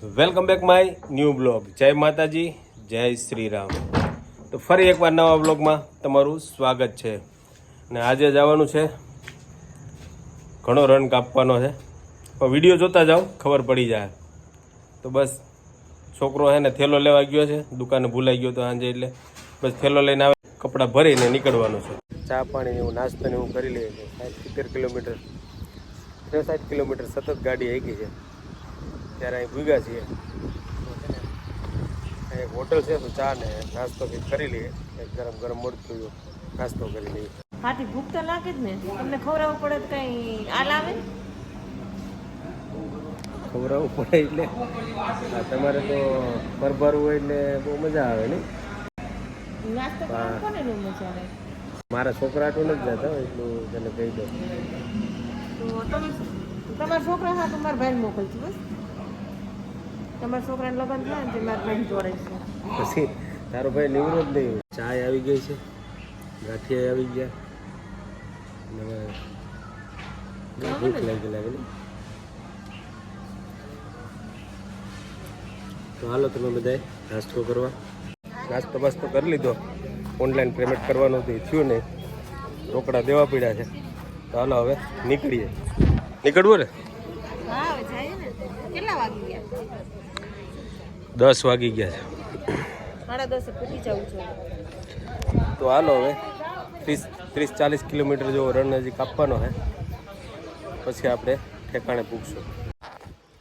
Welcome back my new blog. જય માતાજી, જય શ્રી રામ. તો ફરી એકવાર નવા બ્લોગમાં તમારું સ્વાગત છે. અને આજે જવાનું છે, ઘણો રન કાપવાનો છે, પણ વિડીયો જોતા જાઓ ખબર પડી જાય. તો બસ છોકરો છે ને થેલો લેવા ગયો છે, દુકાને ભૂલાઈ ગયો તો સાંજે, એટલે બસ થેલો લઈને આવે, કપડાં ભરીને નીકળવાનું છે. ચા પાણી એવું નાસ્તો ને એવું કરી લઈએ છીએ. 70 કિલોમીટર 60 કિલોમીટર સતત ગાડી આવી ગઈ છે. ત્યારે અહીં ભૂગ્યા છીએ. એક હોટલ છે, તો ચા ને નાસ્તો કંઈક કરી લઈએ. એક ગરમ ગરમ મળતું નાસ્તો કરી લઈએ. હાથી ભૂખ તો લાગે જ ને, તમને ખવડાવવું પડે તો કઈ આલ આવે? ખવડાવવું પડે એટલે તમારે તો પરભરવું હોય એટલે બહુ મજા આવે ને. નાસ્તો કરવાનું કોને નો મજા આવે? મારા છોકરા તો નથી જતા, એટલું તને કહી દો. તો તમે તમારા છોકરા હા તમારા ભાઈને મોકલજો. બસ તમારા છોકરાને લગ્ન થાય ને તે મારા ભાઈને જોડે છે. પછી તારો ભાઈ નીવડો જ નહીં. ચાય આવી ગઈ છે, ગાંઠિયા આવી ગયા, ભૂખ લાગી લાગે ને. તો હાલો તમે બધાએ નાસ્તો કરવા. નાસ્તો બાસ્તો કરી લીધો. ઓનલાઈન પેમેન્ટ કરવાનું હતું, થયું નહીં, રોકડા દેવા પડ્યા છે. તો હાલો હવે નીકળીએ. નીકળવું ને? હા જાય ને. કેટલા વાગી ગયા? 10 વાગી ગયા છે. 10:30 પૂરી જવું છે. તો હાલો હવે 30-40 કિલોમીટર જેવો રન હજી કાપવાનો છે, પછી આપણે ઠેકાણે પૂગશું.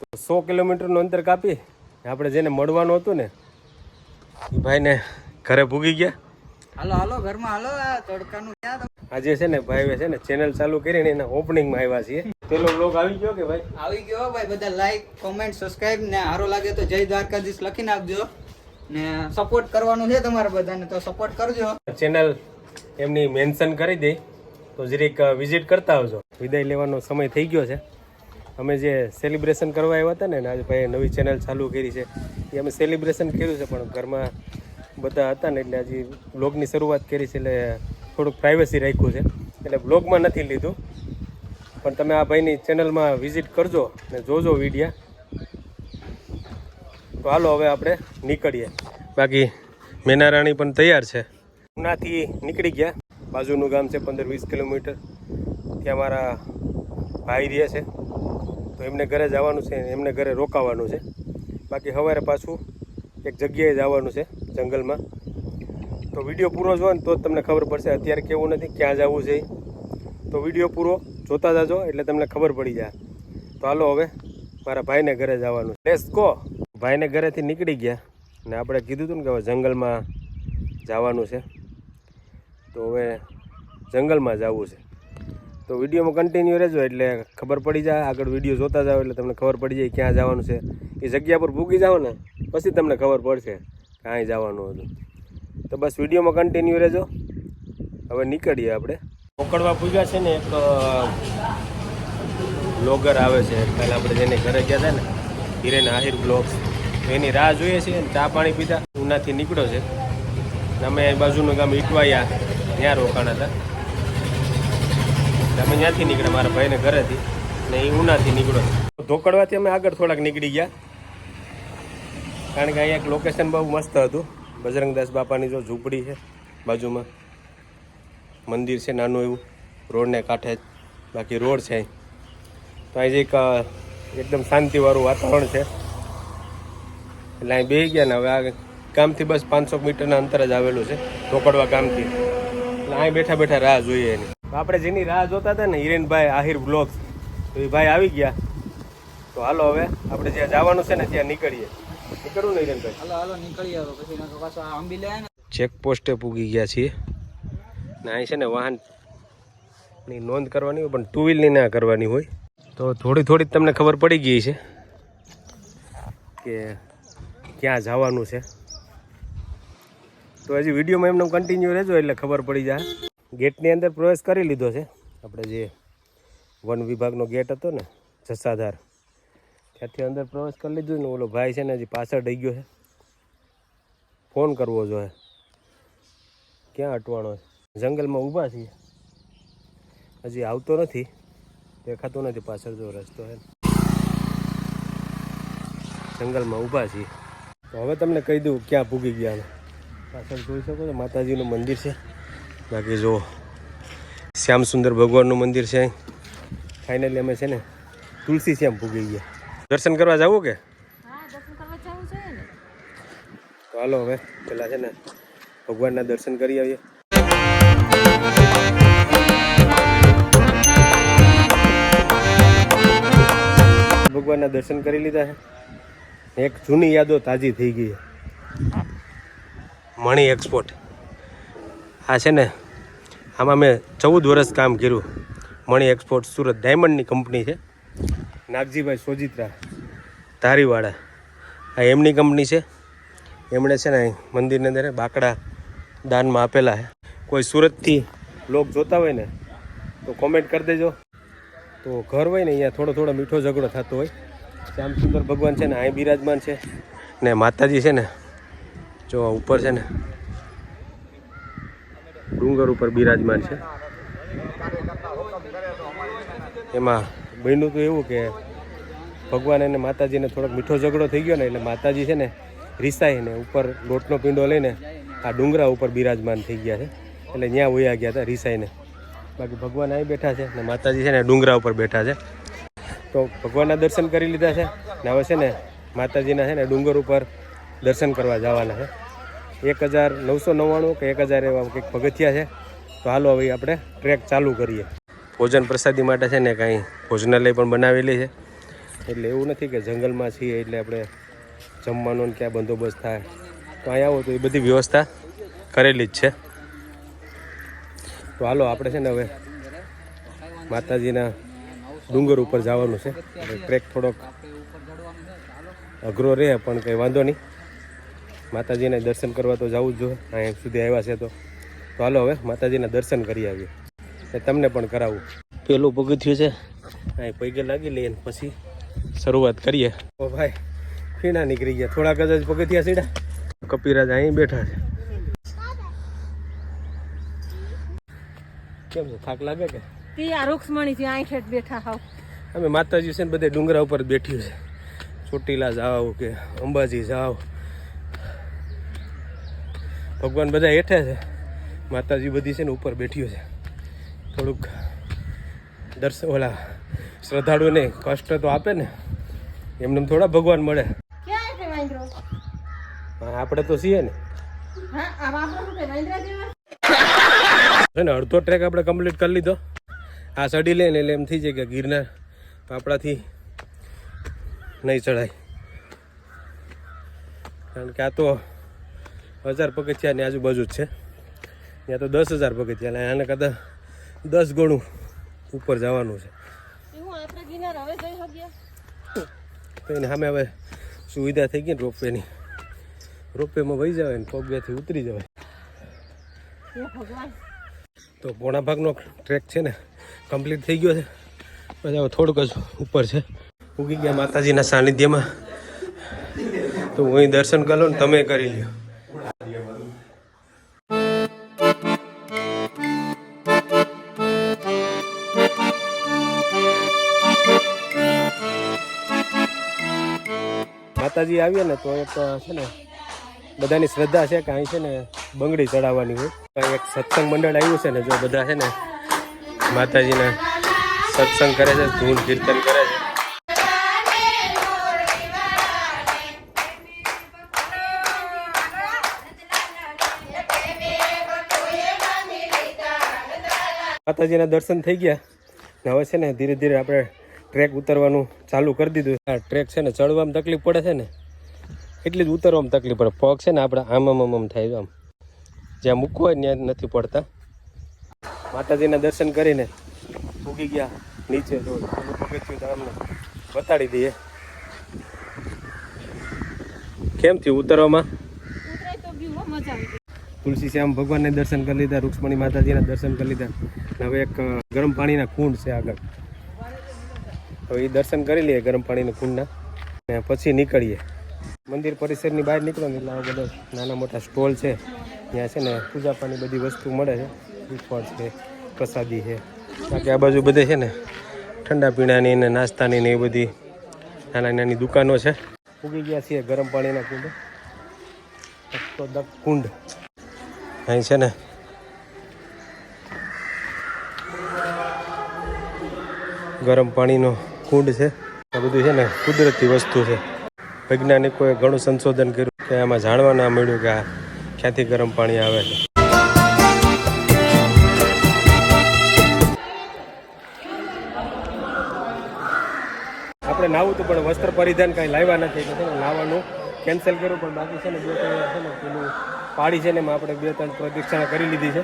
તો 100 કિલોમીટરનું અંતર કાપી આપણે જેને મળવાનું હતું ને એ ભાઈને ઘરે પૂગી ગયા. હાલો હાલો ઘરમાં હાલો. આ તડકાનું ક્યાં આજે છે ને ભાઈ છે ને ચેનલ ચાલુ કરીને એના ઓપનિંગમાં આવ્યા છીએ. પેલો બ્લોગ આવી ગયો કે ભાઈ? આવી ગયો ભાઈ. બધા લાઈક કોમેન્ટ સબસ્ક્રાઇબ ને સારો લાગે તો જય દ્વારકાધીશ લખી નાખજો ને સપોર્ટ કરવાનું છે તમારે બધાને, તો સપોર્ટ કરજો. ચેનલ એમની મેન્શન કરી દઈ તો જરીક વિઝિટ કરતા આવજો. વિદાય લેવાનો સમય થઈ ગયો છે. અમે જે સેલિબ્રેશન કરવા આવ્યા હતા ને, આજે ભાઈ નવી ચેનલ ચાલુ કરી છે, એ અમે સેલિબ્રેશન કર્યું છે, પણ ઘરમાં બધા હતા ને એટલે હજી બ્લોગની શરૂઆત કરી છે, એટલે થોડુંક પ્રાઇવસી રાખ્યું છે, એટલે બ્લોગમાં નથી લીધું. પણ તમે આ ભાઈની ચેનલમાં વિઝિટ કરજો ને જોજો વિડીયા. તો હાલો હવે આપણે નીકળીએ. બાકી મેનારાણી પણ તૈયાર છે. ઉનાથી નીકળી ગયા. બાજુનું ગામ છે 15-20 કિલોમીટર. ત્યાં મારા ભાઈ રહે છે, તો એમને ઘરે જવાનું છે, એમને ઘરે રોકાવાનું છે. બાકી સવારે પાછું એક જગ્યાએ જવાનું છે જંગલમાં. તો વિડીયો પૂરો જોવો ને તો જ તમને ખબર પડશે અત્યારે કેવું નથી, ક્યાં જવું છે. તો વિડીયો પૂરો જોતા જાજો એટલે તમને ખબર પડી જાય. તો હાલો હવે મારા ભાઈને ઘરે જવાનું. Let's go. ભાઈને ઘરેથી નીકળી ગયા ને આપણે કીધું હતું ને કે હવે જંગલમાં જવાનું છે, તો હવે જંગલમાં જવું છે. તો વિડીયોમાં કન્ટિન્યુ રહેજો એટલે ખબર પડી જાય. આગળ વિડીયો જોતા જાઓ એટલે તમને ખબર પડી જાય ક્યાં જવાનું છે. એ જગ્યા પર ભૂગી જાઓ ને પછી તમને ખબર પડશે કે અહીં જવાનું હતું. તો બસ વિડીયોમાં કન્ટિન્યુ રહેજો. હવે નીકળીએ આપણે. પકડવા પૂગ્યા છે ને એક બ્લોગર આવે છે, પહેલાં આપણે જેને ઘરે ગયા હતા ને, હિરેન આહિર બ્લોગ્સ, એની રાહ જોઈએ છીએ. ચા પાણી પીધા, ઉનાથી નીકળ્યો છે. અમે બાજુનું ગામ ઇટવાયા ત્યાં રોકાણા હતા. અમે ત્યાંથી નીકળ્યા મારા ભાઈને ઘરેથી, ને એ ઉનાથી નીકળ્યો. ધોકડવાથી અમે આગળ થોડાક નીકળી ગયા, કારણ કે અહીંયા એક લોકેશન બહુ મસ્ત હતું. બજરંગદાસ બાપાની જો ઝૂંપડી છે, બાજુમાં મંદિર છે નાનું એવું, રોડને કાંઠે જ. બાકી રોડ છે અહીં. તો અહીં એક એકદમ શાંતિવાળું વાતાવરણ છે, એટલે અહીં બેસી ગયા ને હવે આ ગામથી બસ 500 મીટરના અંતર જ આવેલું છે, ધોકડવા ગામથી. એટલે અહીં બેઠા બેઠા રાહ જોઈએ એની. આપણે જેની રાહ જોતા હતા ને, હિરેનભાઈ આહિર બ્લોગ્સ, તો એ ભાઈ આવી ગયા. તો હાલો હવે આપણે જ્યાં જવાનું છે ને ત્યાં નીકળીએ. નીકળવું ને હિરેનભાઈ? હાલો હાલો નીકળી આવો. પછી પાછો આંબી લે ને. ચેકપોસ્ટે પૂગી ગયા છીએ ને અહીં છે ને વાહનની નોંધ કરવાની હોય, પણ 2 વ્હીલની ના કરવાની હોય. તો થોડી થોડી તમને ખબર પડી ગઈ છે કે ક્યાં જવાનું છે. તો હજી વિડીયોમાં એમને કન્ટિન્યુ રહેજો એટલે ખબર પડી જાય. ગેટની અંદર પ્રવેશ કરી લીધો છે આપણે. જે વન વિભાગનો ગેટ હતો ને જસાધાર, ત્યાંથી અંદર પ્રવેશ કરી લીધું ને. ઓલો ભાઈ છે ને હજી પાછળ રહી ગયો છે, ફોન કરવો જોઈએ. ક્યાં અટવાણો છે? જંગલમાં ઊભા છીએ, હજી આવતો નથી, દેખાતો નથી પાછળ. જો રસ્તો છે જંગલમાં ઊભા છીએ. તો હવે તમને કહી દઉં ક્યાં પૂગી ગયા અમે. પાછળ જોઈ શકો છો માતાજીનું મંદિર છે. બાકી જો શ્યામ સુંદર ભગવાનનું મંદિર છે. ફાઇનલી અમે છે ને તુલસી શ્યામ પૂગી ગયા. દર્શન કરવા જવું કે? તો હાલો હવે પેલા છે ને ભગવાનના દર્શન કરી આવીએ. ભગવાનના દર્શન કરી લીધા છે. એક જૂની યાદો તાજી થઈ ગઈ છે. મણી એક્સપોર્ટ આ છે ને આમાં મેં 14 વર્ષ કામ કર્યું. મણી એક્સપોર્ટ સુરત ડાયમંડની કંપની છે. નાગજીભાઈ સોજિત્રા ધારીવાળા આ એમની કંપની છે. એમણે છે ને મંદિરની અંદર બાકડા દાનમાં આપેલા છે. કોઈ સુરતથી લોક જોતા હોય ને તો કોમેન્ટ કરી દેજો. તો ઘર હોય ને અહીંયા થોડો મીઠો ઝઘડો થતો હોય. શ્યામ સુંદર ભગવાન છે ને અહીં બિરાજમાન છે ને માતાજી છે ને જો ઉપર છે ને ડુંગર ઉપર બિરાજમાન છે. એમાં બન્યું તો એવું કે ભગવાન અને માતાજીને થોડોક મીઠો ઝઘડો થઈ ગયો ને એટલે માતાજી છે ને રીસાઈને ઉપર લોટનો પીંડો લઈને આ ડુંગરા ઉપર બિરાજમાન થઈ ગયા છે. એટલે ત્યાં વયા ગયા હતા રીસાઈને. બાકી ભગવાન અહીં બેઠા છે ને માતાજી છે ને ડુંગરા ઉપર બેઠા છે. તો ભગવાનના દર્શન કરી લીધા છે ને હવે છે ને માતાજીના છે ને ડુંગર ઉપર દર્શન કરવા જવાના છે. 1999 કે 1000 એવા કંઈક પગથિયા છે. તો હાલો હવે આપણે ટ્રેક ચાલુ કરીએ. ભોજન પ્રસાદી માટે છે ને કાંઈ ભોજનાલય પણ બનાવેલી છે. એટલે એવું નથી કે જંગલમાં છીએ એટલે આપણે જમવાનો ને ક્યાં બંદોબસ્ત થાય. તો અહીંયા આવો તો એ બધી વ્યવસ્થા કરેલી જ છે. તો હાલો આપણે છે ને હવે માતાજીના ડુંગર ઉપર જવાનું છે. ટ્રેક થોડોક અઘરો રહે પણ કંઈ વાંધો નહીં. માતાજીને દર્શન કરવા તો જવું જ જોઈએ. અહીંયા સુધી આવ્યા છે તો હાલો હવે માતાજીના દર્શન કરી આવીએ. એ તમને પણ કરાવું. પેલું પગથિયું છે અહીં પગે લાગી લઈએ ને પછી શરૂઆત કરીએ. ઓ ભાઈ ફીણા નીકળી ગયા. થોડાક જ પગથિયા સીડા. કપિરાજ અહીં બેઠા છે. કેમ છે થાક લાગે કે? રૂક્ષ્મણીથી અહીં ઠેઠ બેઠા હાવ. અમે માતાજી છે ને બધે ડુંગરા ઉપર બેઠ્યું છે. ચોટીલા જાઓ કે અંબાજી જાઓ ભગવાન બધા હેઠે છે. માતાજી બધી છે ને ઉપર બેઠ્યું છે. થોડુંક દર્શન ઓલા શ્રદ્ધાળુઓને કષ્ટ તો આપે ને એમને થોડા ભગવાન મળે. આપણે તો છીએ ને. અડધો ટ્રેક આપણે કમ્પ્લીટ કરી લીધો. આ ચડી લઈને એટલે એમ થઈ જાય કે ગિરનાર આપણાથી નહીં ચડાય. કારણ કે આ તો 1000 પગથિયાની આજુબાજુ જ છે. ત્યાં તો 10,000 પગથિયા. આને કદાચ 10 ગણું ઉપર જવાનું છે. તો એને સામે હવે સુવિધા થઈ ગઈ ને રોપવેની. રોપવેમાં વહી જવાય ને પગવેથી ઉતરી જવાય. તો પોણા ભાગનો ટ્રેક છે ને કમ્પ્લીટ થઈ ગયો છે. પછી હવે થોડુંક જ ઉપર છે. ઉગી ગયા માતાજીના સાનિધ્યમાં. તો હું અહીં દર્શન કરી લો ને તમે કરી લ્યો. માતાજી આવીએ ને તો એક છે ને બધાની શ્રદ્ધા છે કે અહીં છે ને બંગડી ચડાવવાની હોય. એક સત્સંગ મંડળ આવ્યું છે ને જો બધા છે ને માતાજીના સત્સંગ કરે છે, ધૂન કીર્તન કરે છે. માતાજીના દર્શન થઈ ગયા ને હવે છે ને ધીરે ધીરે આપણે ટ્રેક ઉતરવાનું ચાલુ કરી દીધું. આ ટ્રેક છે ને ચડવામાં તકલીફ પડે છે ને એટલી જ ઉતરવામાં તકલીફ પડે. પગ છે ને આપણે આમ થાય. આમ જ્યાં મૂકવો હોય ત્યાં નથી પડતા. માતાજીના દર્શન કરીને ઉગી ગયા નીચે. જો પગથિયું તો અમને બતાડી દઈએ કેમ થયું ઉતરવામાં. તુલસી શ્યામ ભગવાનને દર્શન કરી લીધા. રૂક્ષ્મણી માતાજીના દર્શન કરી લીધા. હવે એક ગરમ પાણીના કુંડ છે આગળ. હવે એ દર્શન કરી લઈએ ગરમ પાણીના કુંડના ને પછી નીકળીએ. મંદિર પરિસરની બહાર નીકળો ને એટલે આ બધા નાના મોટા સ્ટોલ છે. ત્યાં છે ને પૂજા પાની બધી વસ્તુ મળે છે. શ્રીફળ છે, પ્રસાદી છે. બાકી આ બાજુ બધે છે ને ઠંડા પીણાની ને નાસ્તાની ને એ બધી નાની નાની દુકાનો છે. ઉગી ગયા છીએ ગરમ પાણીના કુંડ. તો કુંડ અહીં છે ને ગરમ પાણીનો કુંડ છે. આ બધું છે ને કુદરતી વસ્તુ છે. વૈજ્ઞાનિકોએ ઘણું સંશોધન કર્યું કે આમાં જાણવા ના મળ્યું કે આ ક્યાંથી ગરમ પાણી આવે છે. આપણે નાવું તો પણ વસ્ત્ર પરિધાન કાંઈ લાવ્યા નથી એટલે છે ને નાવાનું કેન્સલ કર્યું. પણ બાકી છે ને 2-3 છે ને પેલું પાડી છે ને એમાં આપણે 2-3 પ્રદક્ષિણા કરી લીધી છે.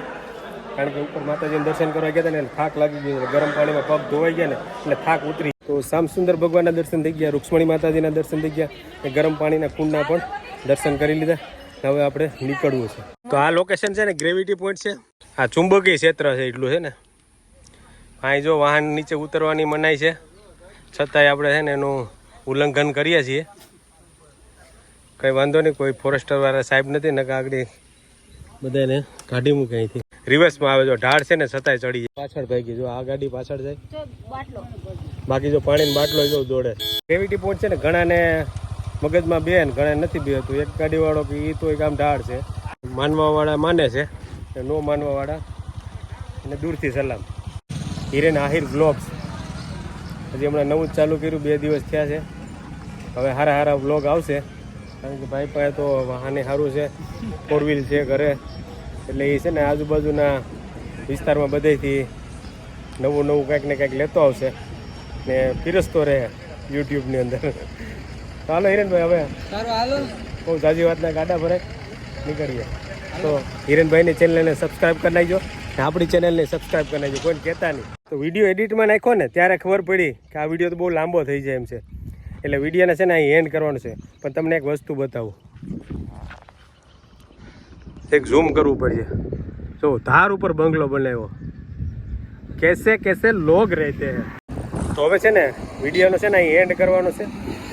કારણ કે ઉપર માતાજીનું દર્શન કરવા ગયા હતા ને થાક લાગી ગયો. ગરમ પાણીમાં પગ ધોવાઈ ગયા ને એટલે થાક ઉતરી. તો શ્યામસુંદર ભગવાનના દર્શન થઈ ગયા, રૂક્ષ્મણી માતાજીના દર્શન થઈ ગયા, એ ગરમ પાણીના કુંડના પણ દર્શન કરી લીધા. હવે આપણે નીકળવું છે. તો આ લોકેશન છે ને ગ્રેવિટી પોઈન્ટ છે. આ ચુંબકીય ક્ષેત્ર છે એટલું છે ને. અહીં જો વાહન નીચે ઉતરવાની મનાઈ છે, છતાંય આપણે છે ને એનું ઉલ્લંઘન કરીએ છીએ. કંઈ વાંધો નહીં, કોઈ ફોરેસ્ટર વાળા સાહેબ નથી ને આગળ બધાને કાઢી મૂકે અહીંથી. રિવર્સમાં આવે જો ઢાળ છે ને છતાંય ચડી જાય. પાછળ ભાગી જો આ ગાડી પાછળ જાય, બાકી જો પાણીનો બાટલો જો દોડે. ગ્રેવિટી પોઈન્ટ છે ને ઘણાને મગજમાં બે ને ઘણા નથી બે હતું. એક ગાડીવાળો કે એ તો એક આમ ઢાળ છે, માનવાવાળા માને છે, નો માનવાવાળા અને દૂરથી સલામ. હિરેન આહિર બ્લોગ્સ હજી હમણાં નવું જ ચાલુ કર્યું, 2 દિવસ થયા છે. હવે સારા બ્લોગ આવશે કારણ કે ભાઈ પાસે તો વાહને સારું છે, 4 વ્હીલ છે ઘરે. એટલે એ છે ને આજુબાજુના વિસ્તારમાં બધેથી નવું કંઈક ને કંઈક લેતો આવશે ને પીરસતો રહે યુટ્યુબની અંદર. તો હાલો હિરેનભાઈ, હવે બહુ જાજી વાતના ગાડા ભરાય, નીકળીએ. તો હિરેનભાઈની ચેનલને સબસ્ક્રાઈબ કરી નાખજો ને આપણી ચેનલને સબસ્ક્રાઈબ કરી નાખજો, કોઈને કહેતા નહીં. તો વિડીયો એડિટમાં નાખ્યો ને ત્યારે ખબર પડી કે આ વિડીયો તો બહુ લાંબો થઈ જાય એમ છે. એટલે વિડીયોને છે ને અહીં એન્ડ કરવાનું છે. પણ તમને એક વસ્તુ બતાવું, એક ઝૂમ કરવું પડશે. જો ધાર ઉપર બંગલો બનાવ્યો, કેસે લોગ રહેતે હે. તો હવે છે ને વિડીયોનો છે ને અહીં એન્ડ કરવાનો છે.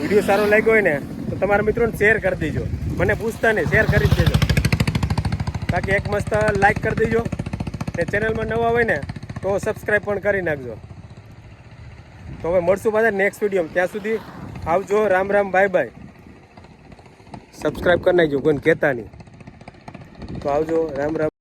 વિડીયો સારો લાગ્યો હોય ને તો તમારા મિત્રોને શેર કરી દેજો. મને પૂછતા નહીં, શેર કરી જ દેજો. બાકી એક મસ્ત લાઈક કરી દેજો ને ચેનલમાં નવા હોય ને તો સબસ્ક્રાઈબ પણ કરી નાખજો. તો હવે મળશું પાછા નેક્સ્ટ વિડીયોમાં. ત્યાં સુધી આવજો, Ram Ram, bye bye. Subscribe કરી નાખજો, કોઈને કહેતા નહીં. તો આવજો, રામ રામ.